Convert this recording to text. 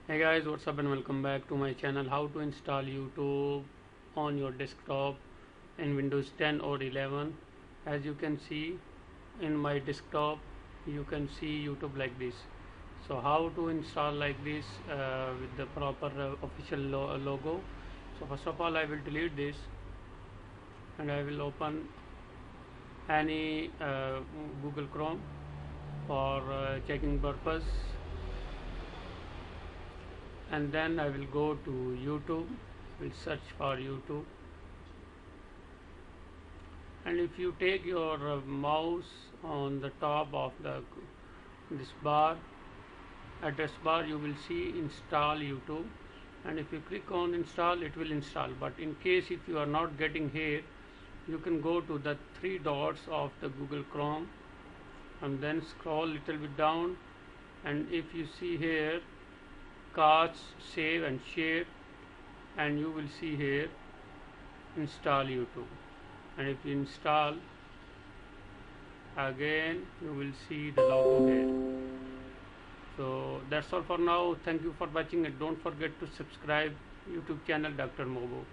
Hey guys, what's up and welcome back to my channel. How to install YouTube on your desktop in Windows 10 or 11. As you can see in my desktop, you can see YouTube like this. So how to install like this with the proper official logo. So first of all, I will delete this and I will open any Google Chrome for checking purpose, and then I will go to YouTube. Will search for YouTube, and if you take your mouse on the top of this bar, address bar, you will see install YouTube, and if you click on install, it will install. But in case if you are not getting here, you can go to the three dots of the Google Chrome and then scroll little bit down, and if you see here catch, save and share, and you will see here install YouTube, and if you install again, you will see the logo here. So that's all for now. Thank you for watching, and don't forget to subscribe YouTube channel Dr. Mobo.